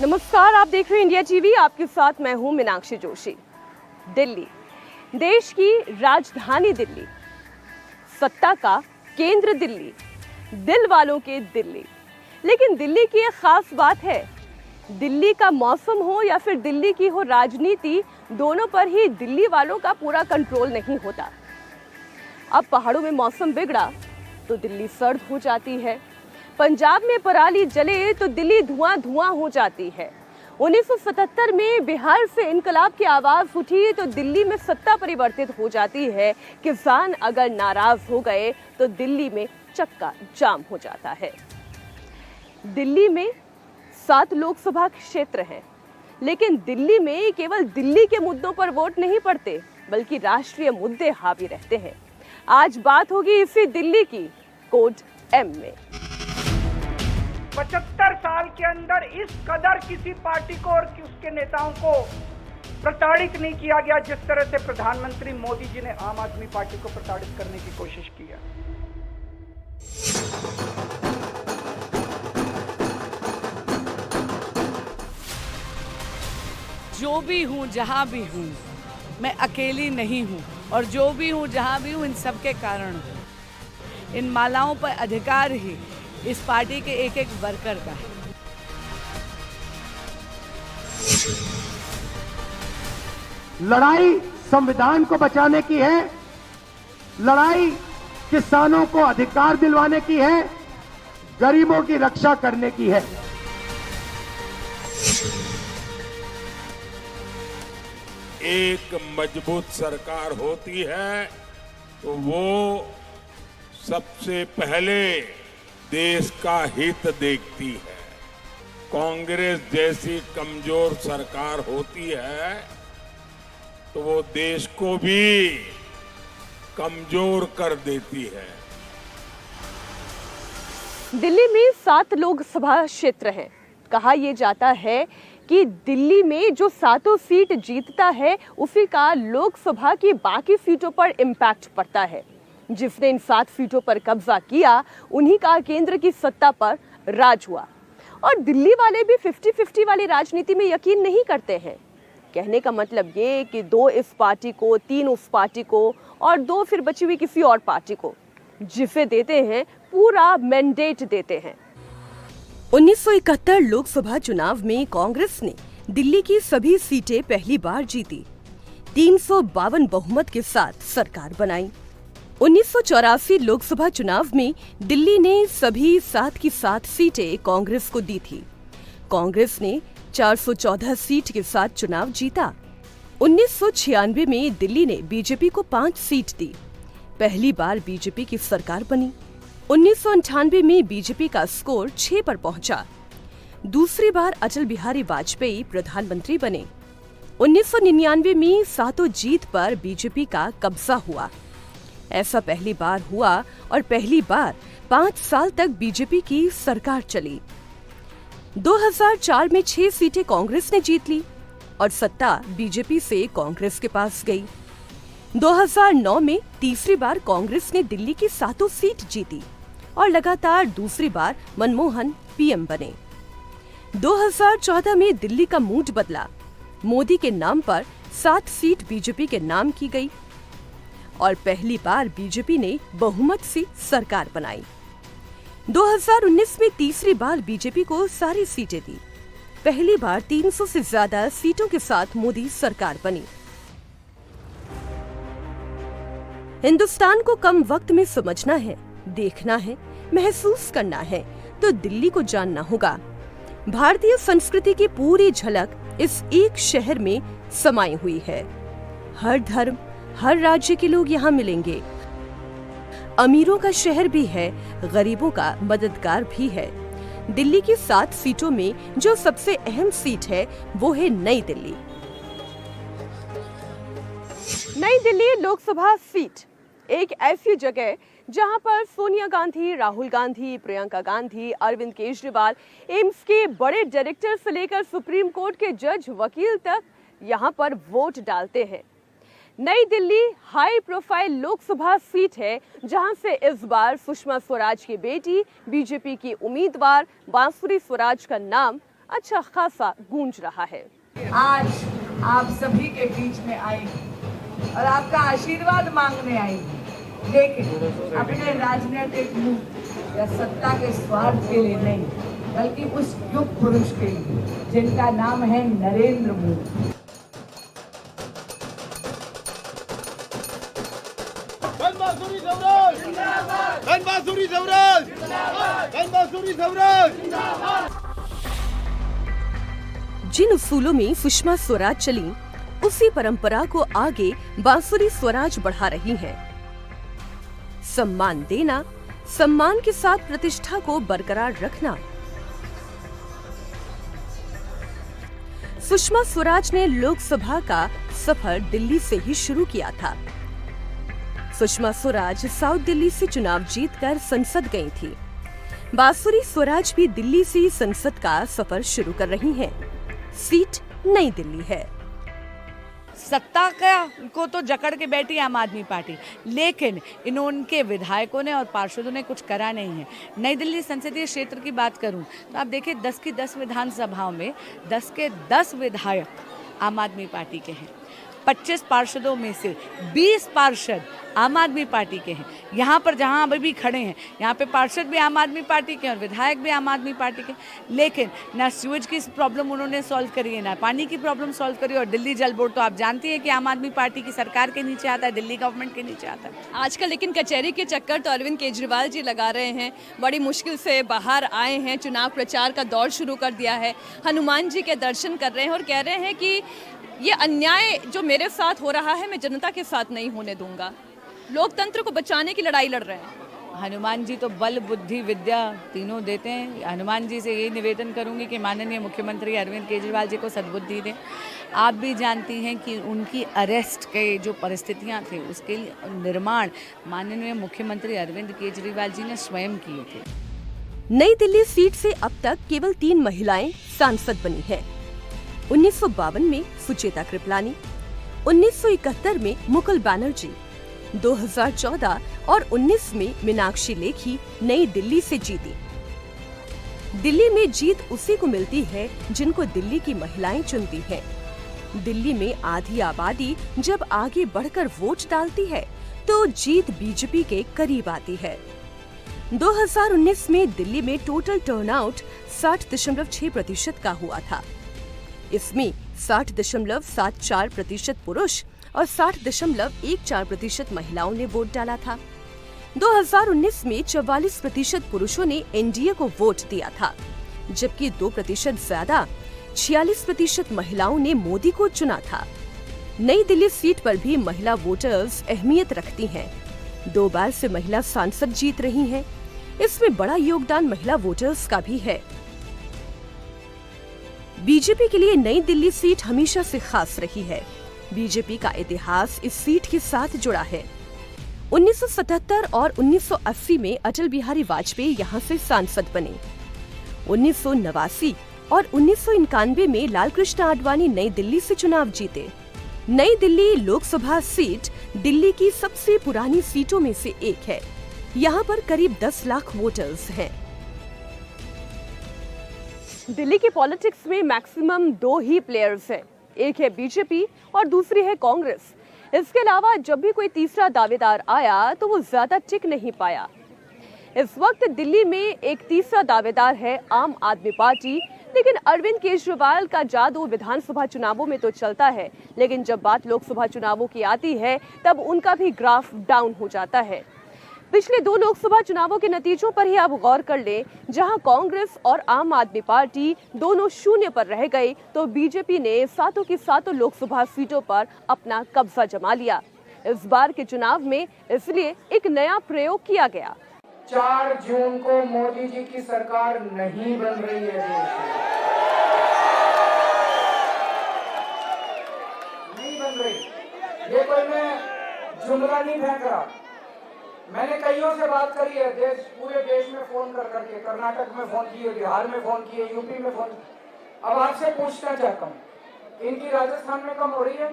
नमस्कार, आप देख रहे हैं इंडिया टीवी। आपके साथ मैं हूं मीनाक्षी जोशी। दिल्ली, देश की राजधानी दिल्ली, सत्ता का केंद्र दिल्ली, दिल वालों के दिल्ली। लेकिन दिल्ली की एक खास बात है, दिल्ली का मौसम हो या फिर दिल्ली की हो राजनीति, दोनों पर ही दिल्ली वालों का पूरा कंट्रोल नहीं होता। अब पहाड़ों में मौसम बिगड़ा तो दिल्ली सर्द हो जाती है, पंजाब में पराली जले तो दिल्ली धुआं धुआं हो जाती है। 1977 में बिहार से इनकलाब की आवाज उठी तो दिल्ली में सत्ता परिवर्तित हो जाती है। किसान अगर नाराज हो गए तो दिल्ली में चक्का जाम हो जाता है। दिल्ली में 7 लोकसभा क्षेत्र हैं, लेकिन दिल्ली में केवल दिल्ली के मुद्दों पर वोट नहीं पड़ते, बल्कि राष्ट्रीय मुद्दे हावी रहते हैं। आज बात होगी इसी दिल्ली की कोड एम में। 75 साल के अंदर इस कदर किसी पार्टी को और उसके नेताओं को प्रताड़ित नहीं किया गया जिस तरह से प्रधानमंत्री मोदी जी ने आम आदमी पार्टी को प्रताड़ित करने की कोशिश की है। जो भी हूँ, जहाँ भी हूँ, मैं अकेली नहीं हूँ और जो भी हूँ, जहाँ भी हूँ, इन सबके कारण हूँ। इन मालाओं पर अधिकार ही इस पार्टी के एक एक वर्कर का है। लड़ाई संविधान को बचाने की है, लड़ाई किसानों को अधिकार दिलवाने की है, गरीबों की रक्षा करने की है। एक मजबूत सरकार होती है तो वो सबसे पहले देश का हित देखती है। कांग्रेस जैसी कमजोर सरकार होती है तो वो देश को भी कमजोर कर देती है। दिल्ली में 7 लोकसभा क्षेत्र हैं। कहा यह जाता है कि दिल्ली में जो 7 सीट जीतता है उसी का लोकसभा की बाकी सीटों पर इम्पैक्ट पड़ता है। जिसने इन 7 सीटों पर कब्जा किया उन्हीं का केंद्र की सत्ता पर राज हुआ। और दिल्ली वाले भी 50-50 वाली राजनीति में यकीन नहीं करते हैं। कहने का मतलब ये कि 2 इस पार्टी को, 3 उस पार्टी को और 2 फिर बची हुई किसी और पार्टी को, जिसे देते हैं पूरा मैंडेट देते हैं। 1971 लोकसभा चुनाव में कांग्रेस ने दिल्ली की सभी सीटें पहली बार जीती, 352 बहुमत के साथ सरकार बनाई। 1984 लोकसभा चुनाव में दिल्ली ने सभी 7 की 7 सीटें कांग्रेस को दी थी। कांग्रेस ने 414 सीट के साथ चुनाव जीता। 1996 में दिल्ली ने बीजेपी को 5 सीट दी, पहली बार बीजेपी की सरकार बनी। 1998 में बीजेपी का स्कोर 6 पर पहुंचा, दूसरी बार अटल बिहारी वाजपेयी प्रधानमंत्री बने। 1999 में 7 जीत पर बीजेपी का कब्जा हुआ। ऐसा पहली बार हुआ और पहली बार 5 साल तक बीजेपी की सरकार चली। 2004 में 6 सीटें कांग्रेस ने जीत ली और सत्ता बीजेपी से कांग्रेस के पास गई। 2009 में तीसरी बार कांग्रेस ने दिल्ली की 7 सीट जीती और लगातार दूसरी बार मनमोहन पीएम बने। 2014 में दिल्ली का मूड बदला, मोदी के नाम पर 7 सीट बीजेपी के नाम की गई और पहली बार बीजेपी ने बहुमत से सरकार बनाई। 2019 में तीसरी बार बीजेपी को सारी सीटें दी, पहली बार 300 से ज्यादा सीटों के साथ मोदी सरकार बनी। हिंदुस्तान को कम वक्त में समझना है, देखना है, महसूस करना है तो दिल्ली को जानना होगा। भारतीय संस्कृति की पूरी झलक इस एक शहर में समाई हुई है। हर धर्म, हर राज्य के लोग यहाँ मिलेंगे। अमीरों का शहर भी है, गरीबों का मददगार भी है। दिल्ली की 7 सीटों में जो सबसे अहम सीट है वो है नई दिल्ली। नई दिल्ली लोकसभा सीट एक ऐसी जगह जहां पर सोनिया गांधी, राहुल गांधी, प्रियंका गांधी, अरविंद केजरीवाल, एम्स के बड़े डायरेक्टर से लेकर सुप्रीम कोर्ट के जज, वकील तक यहां पर वोट डालते हैं। नई Delhi high profile Lok Sabha seat है जहां से इस बार सुषमा स्वराज की बेटी, बीजेपी की उम्मीदवार बांसुरी स्वराज का नाम अच्छा खासा गूंज रहा है। आज आप सभी के बीच में आई और आपका आशीर्वाद मांगने आई, लेकिन अपने राजनीतिक मुंह या सत्ता के स्वार्थ के लिए नहीं, बल्कि उस युग पुरुष के लिए जिनका नाम है नरेंद्र मोदी। जिन उसूलों में सुषमा स्वराज चली, उसी परंपरा को आगे बांसुरी स्वराज बढ़ा रही हैं। सम्मान देना, सम्मान के साथ प्रतिष्ठा को बरकरार रखना। सुषमा स्वराज ने लोकसभा का सफर दिल्ली से ही शुरू किया था। सुषमा स्वराज साउथ दिल्ली से चुनाव जीतकर संसद गई थी। बांसुरी स्वराज भी दिल्ली से संसद का सफर शुरू कर रही हैं। सीट नई दिल्ली है। सत्ता का को तो जकड़ के बैठी आम आदमी पार्टी, लेकिन इनके विधायकों ने और पार्षदों ने कुछ करा नहीं है। नई दिल्ली संसदीय क्षेत्र की बात करूं तो आप देखिए 10 की 10 विधानसभाओं में 10 के 10 विधायक आम आदमी पार्टी के हैं। 25 पार्षदों में से 20 पार्षद आम आदमी पार्टी के हैं। यहाँ पर जहाँ अभी भी खड़े हैं, यहाँ पे पार्षद भी आम आदमी पार्टी के और विधायक भी आम आदमी पार्टी के, लेकिन ना सीवेज की प्रॉब्लम उन्होंने सॉल्व करी है, ना पानी की प्रॉब्लम सॉल्व करी। और दिल्ली जल बोर्ड तो आप जानती हैं कि आम आदमी पार्टी की सरकार के नीचे आता है, दिल्ली गवर्नमेंट के नीचे आता है। आजकल लेकिन कचहरी के चक्कर तो अरविंद केजरीवाल जी लगा रहे हैं। बड़ी मुश्किल से बाहर आए हैं, चुनाव प्रचार का दौर शुरू कर दिया है, हनुमान जी के दर्शन कर रहे हैं और कह रहे हैं कि ये अन्याय जो मेरे साथ हो रहा है मैं जनता के साथ नहीं होने दूंगा। लोकतंत्र को बचाने की लड़ाई लड़ रहे हैं। हनुमान जी तो बल बुद्धि विद्या तीनों देते हैं। हनुमान जी से यही निवेदन करूंगी कि माननीय मुख्यमंत्री अरविंद केजरीवाल जी को सद्बुद्धि दें। आप भी जानती हैं कि उनकी अरेस्ट के जो परिस्थितियां थे उसके निर्माण माननीय मुख्यमंत्री अरविंद केजरीवाल जी ने स्वयं किए थे। नई दिल्ली सीट से अब तक केवल 3 महिलाएं सांसद बनी हैं। 1952 में सुचेता कृपलानी, 1971 में मुकुल बनर्जी, 2014 और 19 में मीनाक्षी लेखी नई दिल्ली से जीती। दिल्ली में जीत उसी को मिलती है जिनको दिल्ली की महिलाएं चुनती हैं। दिल्ली में आधी आबादी जब आगे बढ़कर वोट डालती है तो जीत बीजेपी के करीब आती है। 2019 में दिल्ली में टोटल टर्नआउट 60.6% का हुआ था। इसमें 60.74% पुरुष और 60.14% महिलाओं ने वोट डाला था। 2019 में 44% पुरुषों ने एनडीए को वोट दिया था, जबकि 2% ज्यादा 46% महिलाओं ने मोदी को चुना था। नई दिल्ली सीट पर भी महिला वोटर्स अहमियत रखती हैं। 2 बार से महिला सांसद जीत रही हैं। इसमें बड़ा योगदान महिला वोटर्स का भी है। बीजेपी के लिए नई दिल्ली सीट हमेशा से खास रही है। बीजेपी का इतिहास इस सीट के साथ जुड़ा है। 1977 और 1980 में अटल बिहारी वाजपेयी यहाँ से सांसद बने। 1989 और 1991 में लालकृष्ण आडवाणी नई दिल्ली से चुनाव जीते। नई दिल्ली लोकसभा सीट दिल्ली की सबसे पुरानी सीटों में से एक है। यहाँ पर करीब 10 लाख वोटर्स हैं। दिल्ली की पॉलिटिक्स में मैक्सिमम 2 ही प्लेयर्स हैं, एक है बीजेपी और दूसरी है कांग्रेस। इसके अलावा जब भी कोई तीसरा दावेदार आया तो वो ज्यादा टिक नहीं पाया। इस वक्त दिल्ली में एक तीसरा दावेदार है आम आदमी पार्टी, लेकिन अरविंद केजरीवाल का जादू विधानसभा चुनावों में तो चलता है, लेकिन जब बात लोकसभा चुनावों की आती है तब उनका भी ग्राफ डाउन हो जाता है। पिछले 2 लोकसभा चुनावों के नतीजों पर ही आप गौर कर लें, जहां कांग्रेस और आम आदमी पार्टी दोनों 0 पर रह गए तो बीजेपी ने 7 की 7 लोकसभा सीटों पर अपना कब्जा जमा लिया। इस बार के चुनाव में इसलिए एक नया प्रयोग किया गया। 4 जून को मोदी जी की सरकार नहीं बन रही है देश में, नहीं बन रही। ये कोई मैं जुमला नहीं फेंक रहा। मैंने कईयों से बात करी है, पूरे देश में फोन कर करके, कर्नाटक में फोन किए, बिहार में फोन किए, यूपी में फोन। अब आपसे पूछना चाहता हूँ, इनकी राजस्थान में कम हो रही है,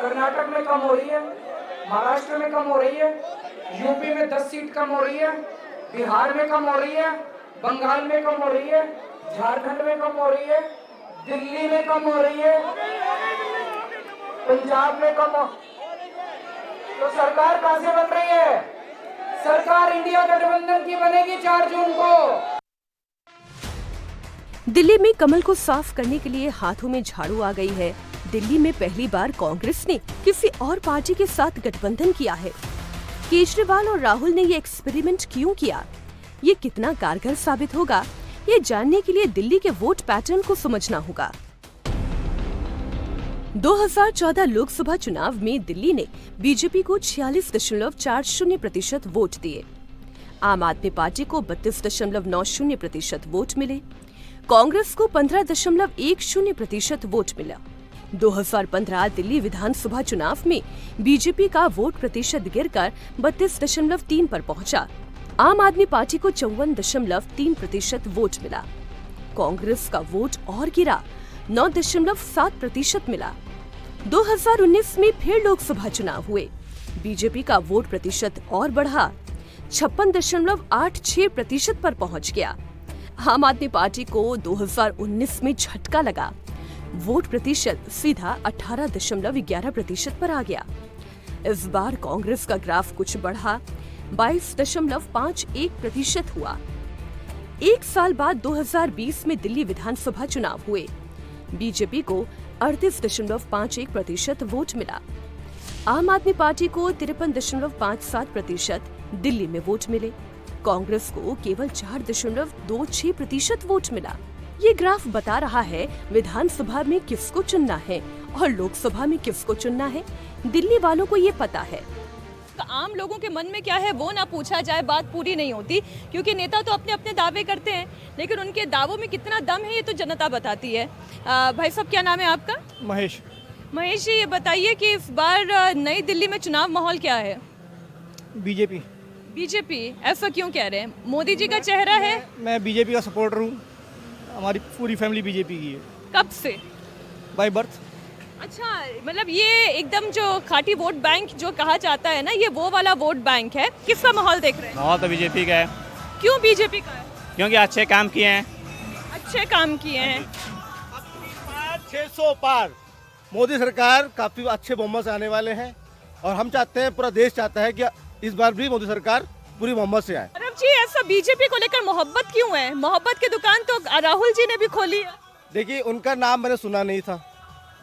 कर्नाटक में कम हो रही है, महाराष्ट्र में कम हो रही है, यूपी में 10 सीट कम हो रही है, बिहार में कम हो रही है, बंगाल में कम हो रही है, झारखंड में कम हो रही है, दिल्ली में कम हो रही है, पंजाब में कम हो, तो सरकार कहां से बन रही है? सरकार इंडिया गठबंधन की बनेगी 4 जून को। दिल्ली में कमल को साफ करने के लिए हाथों में झाड़ू आ गई है। दिल्ली में पहली बार कांग्रेस ने किसी और पार्टी के साथ गठबंधन किया है। केजरीवाल और राहुल ने ये एक्सपेरिमेंट क्यों किया? ये कितना कारगर साबित होगा? ये जानने के लिए दिल्ली के वोट पैटर्न को समझना होगा। 2014 लोकसभा चुनाव में दिल्ली ने बीजेपी को 46.40% वोट दिए। आम आदमी पार्टी को 32.90% वोट मिले। कांग्रेस को 15.10% वोट मिला। 2015 दिल्ली विधानसभा चुनाव में बीजेपी का वोट प्रतिशत गिरकर 32.3 पर पहुंचा। आम आदमी पार्टी को 54.3% वोट मिला। कांग्रेस का वोट और गिरा, 9.7% मिला। 2019 में फिर लोकसभा चुनाव हुए। बीजेपी का वोट प्रतिशत और बढ़ा, 56.86% पर पहुंच गया। आम आदमी पार्टी को 2019 में झटका लगा, वोट प्रतिशत सीधा 18.11% पर आ गया। इस बार कांग्रेस का ग्राफ कुछ बढ़ा, 22.51% हुआ। एक साल बाद 2020 में दिल्ली विधानसभा चुनाव हुए। बीजेपी को 38.51% वोट मिला। आम आदमी पार्टी को 53.57% दिल्ली में वोट मिले। कांग्रेस को केवल 4.26% वोट मिला। ये ग्राफ बता रहा है विधानसभा में किसको चुनना है और लोकसभा में किसको चुनना है। दिल्ली वालों को ये पता है। आम लोगों के मन में क्या है वो ना पूछा जाए, बात पूरी नहीं होती, क्योंकि नेता तो अपने अपने दावे करते हैं, लेकिन उनके दावों में कितना दम है ये तो जनता बताती है। भाई साहब, क्या नाम है आपका? महेश। महेश जी, ये बताइए कि इस बार नई दिल्ली में चुनाव माहौल क्या है? बीजेपी। बीजेपी, ऐसा क्यों कह रहे हैं? मोदी जी का चेहरा है। मैं बीजेपी का सपोर्टर हूँ। हमारी पूरी फैमिली बीजेपी की है। कब से? By birth. अच्छा, मतलब ये एकदम जो खाटी वोट बैंक जो कहा जाता है ना, ये वो वाला वोट बैंक है। किसका माहौल देख रहे हैं? माहौल तो बीजेपी का है। क्यों बीजेपी का है? क्योंकि अच्छे काम किए हैं। अच्छे काम किए हैं। 600 पार मोदी सरकार काफी अच्छे बहुमत से आने वाले हैं और हम चाहते हैं, पूरा देश चाहता है कि इस बार भी मोदी सरकार पूरी बहुमत से आए। अरब जी, ऐसा बीजेपी को लेकर मोहब्बत क्यों है? मोहब्बत की दुकान तो राहुल जी ने भी खोली है। देखिए, उनका नाम मैंने सुना नहीं था,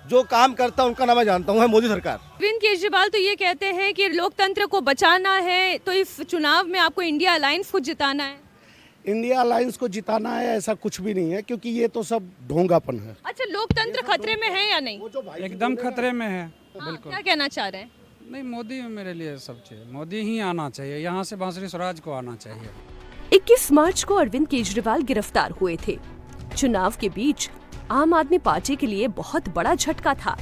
जो काम करता उनका नाम मैं जानता हूँ, है मोदी सरकार। अरविंद केजरीवाल तो ये कहते हैं कि लोकतंत्र को बचाना है, तो इस चुनाव में आपको इंडिया अलायंस को जिताना है। इंडिया अलायंस को जिताना है ऐसा कुछ भी नहीं है, क्योंकि ये तो सब ढोंगापन है। अच्छा, लोकतंत्र खतरे में है या नहीं? एकदम खतरे में है। बिल्कुल। क्या कहना चाह रहे हैं? नहीं, मोदी मेरे लिए सब चाहिए। मोदी ही आना चाहिए, यहाँ से बांसुरी स्वराज को आना चाहिए। 21 मार्च को अरविंद केजरीवाल गिरफ्तार हुए थे। चुनाव के बीच आम आदमी पार्टी के लिए बहुत बड़ा झटका था।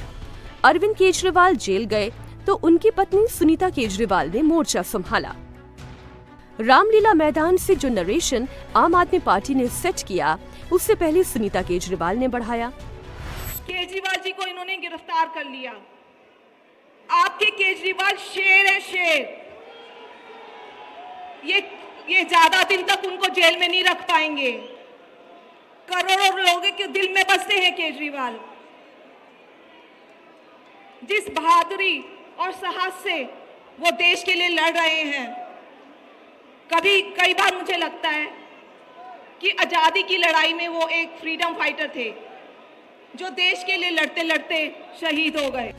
अरविंद केजरीवाल जेल गए तो उनकी पत्नी सुनीता केजरीवाल ने मोर्चा संभाला। रामलीला मैदान से जो नरेशन आम आदमी पार्टी ने सेट किया, उससे पहले सुनीता केजरीवाल ने बढ़ाया। केजरीवाल जी को इन्होंने गिरफ्तार कर लिया। आपके केजरीवाल शेर है, शेर। ये ज्यादा दिन तक उनको जेल में नहीं रख पाएंगे। करोड़ों लोगों के दिल में बसते हैं केजरीवाल। जिस बहादुरी और साहस से वो देश के लिए लड़ रहे हैं, कई बार मुझे लगता है कि आजादी की लड़ाई में वो एक फ्रीडम फाइटर थे, जो देश के लिए लड़ते लड़ते शहीद हो गए।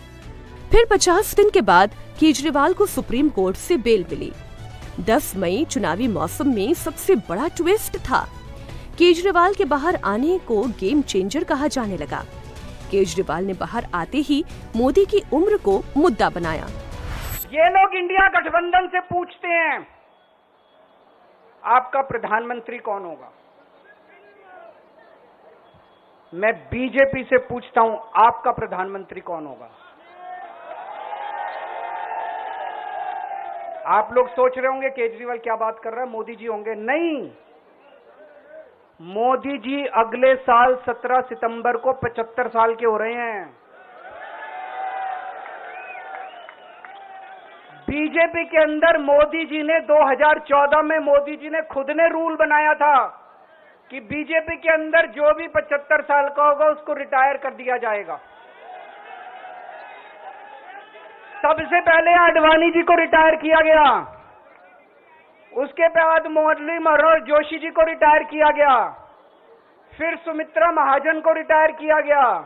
फिर 50 दिन के बाद केजरीवाल को सुप्रीम कोर्ट से बेल मिली। 10 मई चुनावी मौसम में सबसे बड़ा ट्विस्ट था। केजरीवाल के बाहर आने को गेम चेंजर कहा जाने लगा। केजरीवाल ने बाहर आते ही मोदी की उम्र को मुद्दा बनाया। ये लोग इंडिया गठबंधन से पूछते हैं, आपका प्रधानमंत्री कौन होगा? मैं बीजेपी से पूछता हूं, आपका प्रधानमंत्री कौन होगा? आप लोग सोच रहे होंगे केजरीवाल क्या बात कर रहा है, मोदी जी होंगे। नहीं, मोदी जी अगले साल 17 सितंबर को 75 साल के हो रहे हैं। बीजेपी के अंदर मोदी जी ने 2014 में मोदी जी ने खुद ने रूल बनाया था कि बीजेपी के अंदर जो भी 75 साल का होगा उसको रिटायर कर दिया जाएगा। सबसे पहले आडवाणी जी को रिटायर किया गया, उसके बाद मुरली मनोहर जोशी जी को रिटायर किया गया, फिर सुमित्रा महाजन को रिटायर किया गया,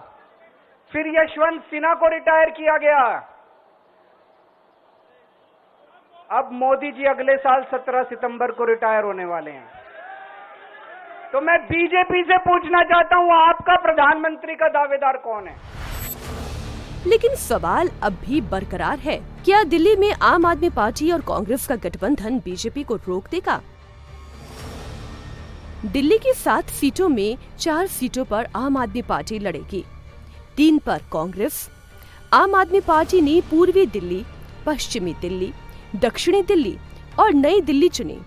फिर यशवंत सिन्हा को रिटायर किया गया। अब मोदी जी अगले साल 17 सितंबर को रिटायर होने वाले हैं। तो मैं बीजेपी से पूछना चाहता हूं, आपका प्रधानमंत्री का दावेदार कौन है? लेकिन सवाल अब भी बरकरार है, क्या दिल्ली में आम आदमी पार्टी और कांग्रेस का गठबंधन बीजेपी को रोक देगा? दिल्ली की 7 सीटों में 4 सीटों पर आम आदमी पार्टी लड़ेगी, 3 पर कांग्रेस। आम आदमी पार्टी ने पूर्वी दिल्ली, पश्चिमी दिल्ली, दक्षिणी दिल्ली और नई दिल्ली चुनी।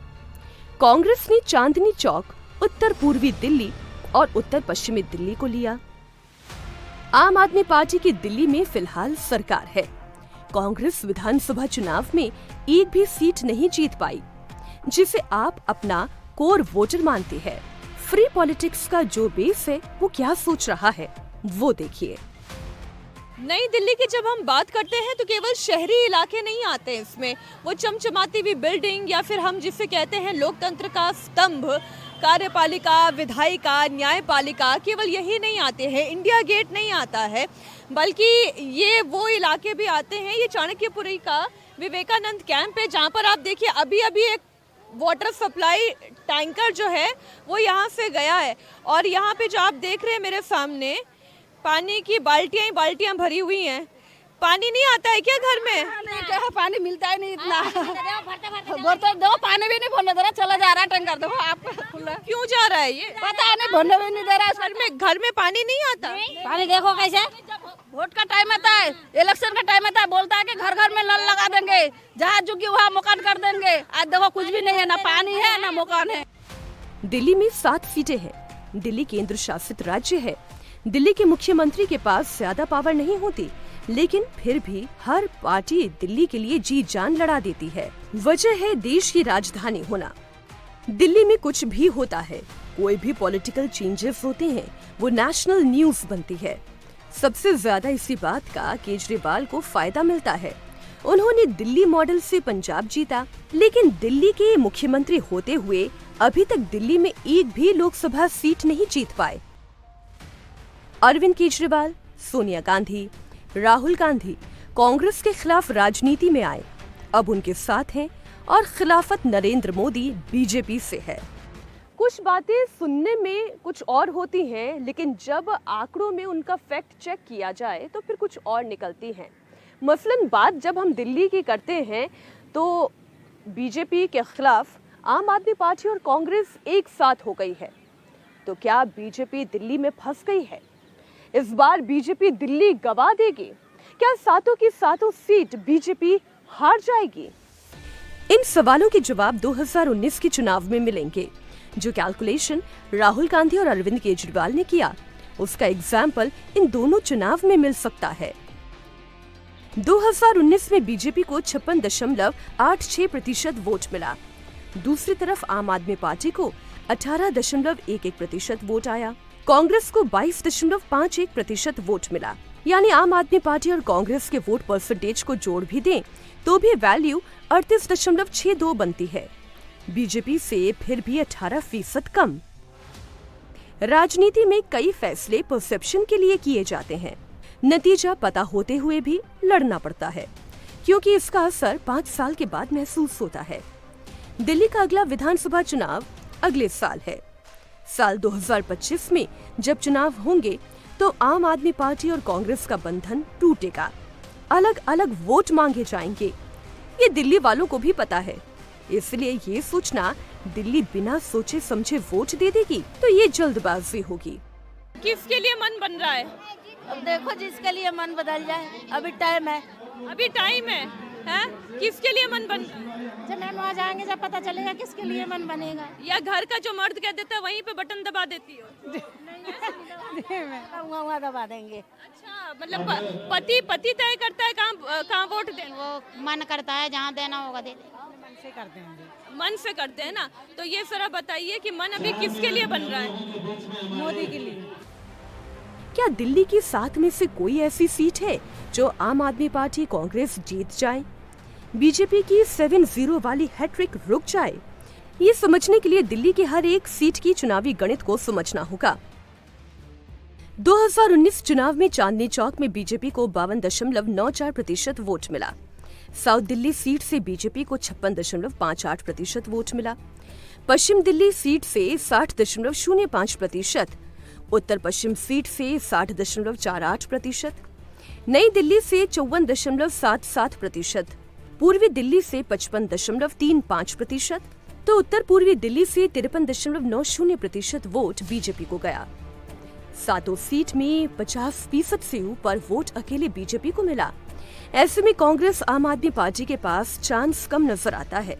कांग्रेस ने चांदनी चौक, उत्तर पूर्वी दिल्ली और उत्तर पश्चिमी दिल्ली को लिया। आम आदमी पार्टी की दिल्ली में फिलहाल सरकार है। कांग्रेस विधानसभा चुनाव में एक भी सीट नहीं जीत पाई, जिसे आप अपना कोर वोटर मानते हैं। फ्री पॉलिटिक्स का जो बेस है वो क्या सोच रहा है, वो देखिए। नई दिल्ली की जब हम बात करते हैं तो केवल शहरी इलाके नहीं आते हैं इसमें, वो चमचमाती हुई बिल्डिंग या फिर हम जिसे कहते हैं लोकतंत्र का स्तंभ, कार्यपालिका, विधायिका, न्यायपालिका, केवल यही नहीं आते हैं। इंडिया गेट नहीं आता है, बल्कि ये वो इलाके भी आते हैं। ये चाणक्यपुरी का विवेकानंद कैंप है, जहाँ पर आप देखिए अभी अभी एक वाटर सप्लाई टैंकर जो है वो यहाँ से गया है। और यहाँ पे जो आप देख रहे हैं मेरे सामने, पानी की बाल्टियाँ ही बाल्टियाँ भरी हुई हैं। पानी नहीं आता है क्या घर में? नहीं, पानी मिलता ही नहीं इतना। भरते दो, पानी भी नहीं भरने दे रहा, चला जा रहा है टैंकर। देखो आप क्यों जा रहा है ये? पता नहीं, भरने भी नहीं दे रहा। घर में पानी नहीं आता। पानी देखो कैसे, वोट का टाइम आता है, इलेक्शन का टाइम आता है, बोलता है कि घर घर में नल लगा देंगे, जहाँ झुकी वहाँ मकान कर देंगे। आज देखो कुछ भी नहीं है, ना पानी है ना मकान है। दिल्ली में 7 सीटें हैं। दिल्ली केंद्र शासित राज्य है। दिल्ली के मुख्यमंत्री के पास ज्यादा पावर नहीं होती, लेकिन फिर भी हर पार्टी दिल्ली के लिए जी जान लड़ा देती है। वजह है देश की राजधानी होना। दिल्ली में कुछ भी होता है, कोई भी पॉलिटिकल चेंजेस होते हैं, वो नेशनल न्यूज बनती है। सबसे ज्यादा इसी बात का केजरीवाल को फायदा मिलता है। उन्होंने दिल्ली मॉडल से पंजाब जीता, लेकिन दिल्ली के मुख्यमंत्री होते हुए अभी तक दिल्ली में एक भी लोकसभा सीट नहीं जीत पाए। अरविंद केजरीवाल, सोनिया गांधी, राहुल गांधी कांग्रेस के खिलाफ राजनीति में आए, अब उनके साथ हैं, और खिलाफत नरेंद्र मोदी बीजेपी से है। कुछ बातें सुनने में कुछ और होती हैं, लेकिन जब आंकड़ों में उनका फैक्ट चेक किया जाए तो फिर कुछ और निकलती हैं। मसलन बात जब हम दिल्ली की करते हैं तो बीजेपी के खिलाफ आम आदमी पार्टी और कांग्रेस एक साथ हो गई है। तो क्या बीजेपी दिल्ली में फंस गई है? इस बार बीजेपी दिल्ली गवा देगी? क्या 7 की 7 सीट बीजेपी हार जाएगी? इन सवालों के जवाब 2019 के चुनाव में मिलेंगे। जो कैलकुलेशन राहुल गांधी और अरविंद केजरीवाल ने किया, उसका एग्जाम्पल इन दोनों चुनाव में मिल सकता है। 2019 में बीजेपी को 56.86% वोट मिला। दूसरी तरफ आम आदमी पार्टी को 18.11% वोट आया। कांग्रेस को 22.51% वोट मिला। यानी आम आदमी पार्टी और कांग्रेस के वोट परसेंटेज को जोड़ भी दें तो भी वैल्यू 38.62 बनती है। बीजेपी से फिर भी 18% कम। राजनीति में कई फैसले परसेप्शन के लिए किए जाते हैं। नतीजा पता होते हुए भी लड़ना पड़ता है, क्योंकि इसका असर 5 साल के बाद महसूस होता है। दिल्ली का अगला विधानसभा चुनाव अगले साल है। साल 2025 में जब चुनाव होंगे तो आम आदमी पार्टी और कांग्रेस का बंधन टूटेगा। अलग अलग वोट मांगे जाएंगे। ये दिल्ली वालों को भी पता है, इसलिए ये सोचना दिल्ली बिना सोचे समझे वोट दे देगी तो ये जल्दबाजी होगी। किसके लिए मन बन रहा है? अब देखो जिसके लिए मन बदल जाए, अभी टाइम है। अभी टाइम है, हैं? किसके लिए मन बन रहा है? जब मैम वहाँ जाएंगे जब पता चलेगा किसके लिए मन बनेगा। या घर का जो मर्द कह देता है वहीं पे बटन दबा देती हो? वहाँ दबा देंगे। अच्छा, मतलब पति तय करता है कहाँ वोट देना? वो मन करता है जहाँ देना होगा दे दे। मन से करते हैं ना, तो ये जरा बताइए कि मन अभी किसके लिए बन रहा है? मोदी के लिए। क्या दिल्ली की 7 में से कोई ऐसी सीट है जो आम आदमी पार्टी कांग्रेस जीत जाए? बीजेपी की 7-0 वाली हैट्रिक रुक जाए? ये समझने के लिए दिल्ली के हर एक सीट की चुनावी गणित को समझना होगा। 2019 चुनाव में चांदनी चौक में बीजेपी को 52.94% वोट मिला। साउथ दिल्ली सीट से बीजेपी को 56.58% वोट मिला। पश्चिम दिल्ली सीट से 60.05%, उत्तर पश्चिम सीट से 60.48%, नई दिल्ली से 54.77%, पूर्वी दिल्ली से 55.35%, तो उत्तर पूर्वी दिल्ली से 53.90% वोट बीजेपी को गया। सातों सीट में 50% से ऊपर वोट अकेले बीजेपी को मिला। ऐसे में कांग्रेस आम आदमी पार्टी के पास चांस कम नजर आता है।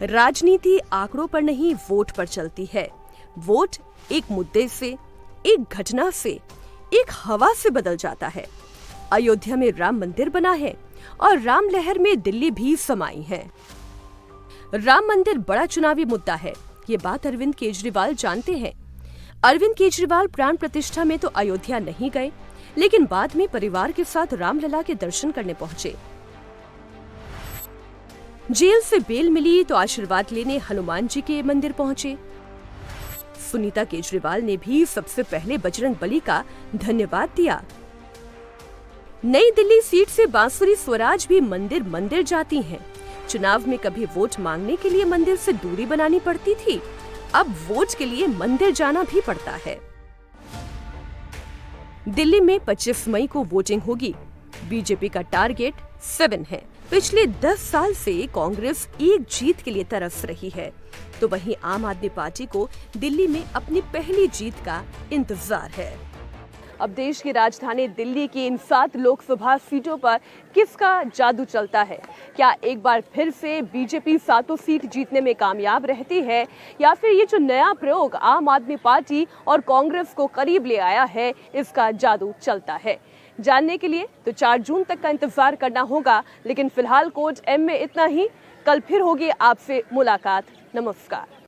राजनीति आंकड़ों पर नहीं, वोट पर चलती है। वोट एक मुद्दे से, एक घटना से, एक हवा से बदल जाता है। अयोध्या में राम मंदिर बना है और राम लहर में दिल्ली भी समाई है। राम मंदिर बड़ा चुनावी मुद्दा है, ये बात अरविंद केजरीवाल जानते हैं। अरविंद केजरीवाल प्राण प्रतिष्ठा में तो अयोध्या नहीं गए, लेकिन बाद में परिवार के साथ रामलला के दर्शन करने पहुंचे। जेल से बेल मिली तो आशीर्वाद लेने हनुमान जी के मंदिर पहुंचे। सुनीता केजरीवाल ने भी सबसे पहले बजरंग बली का धन्यवाद दिया। नई दिल्ली सीट से बांसुरी स्वराज भी मंदिर मंदिर जाती हैं। चुनाव में कभी वोट मांगने के लिए मंदिर से दूरी बनानी पड़ती थी, अब वोट के लिए मंदिर जाना भी पड़ता है। दिल्ली में 25 मई को वोटिंग होगी। बीजेपी का टारगेट 7 है। पिछले 10 साल से कांग्रेस एक जीत के लिए तरस रही है, तो वहीं आम आदमी पार्टी को दिल्ली में अपनी पहली जीत का इंतजार है। अब देश की राजधानी दिल्ली की इन 7 लोकसभा सीटों पर किसका जादू चलता है? क्या एक बार फिर से बीजेपी 7 सीट जीतने में कामयाब रहती है, या फिर ये जो नया प्रयोग आम आदमी पार्टी और कांग्रेस को करीब ले आया है, इसका जादू चलता है? जानने के लिए तो 4 जून तक का इंतजार करना होगा। लेकिन फिलहाल कोड M में इतना ही। कल फिर होगी आपसे मुलाकात। नमस्कार।